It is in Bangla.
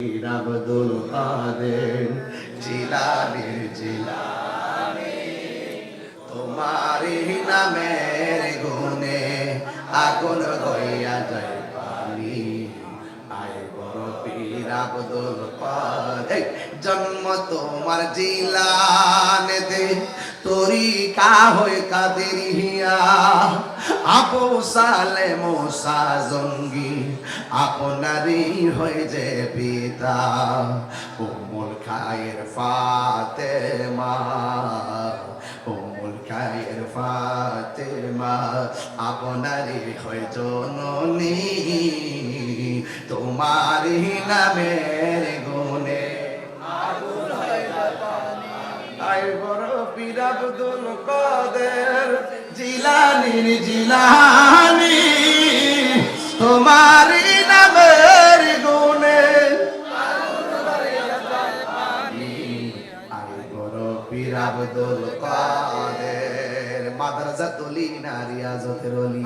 আব্দুল কাদের জিলানী জিলানী তোমারি নামের গুণে আগুন হইয়া যায় পানি আয় বড় পীর আব্দুল কাদের জন্ম তোমার জিলানেতে তরিকা হয়ে কাদেরিয়া আবু সালে মোসা জঙ্গি আপনারই হয়ে যে পিতা উম্মুল খায়ের ফাতেমা উম্মুল খায়ের ফাতেমা আপনারই হয়ে জননী তোমারই নামের গুণে আগুন হয়ে যায় পানি আয় বড় পীর আব্দুল কাদের জিলানীর জিলানী তোমারি নামের গুণে আয় বড় পীর আব্দুল কাদের মাদ্রাসাতুল ইনারিয়াজতের ওলি।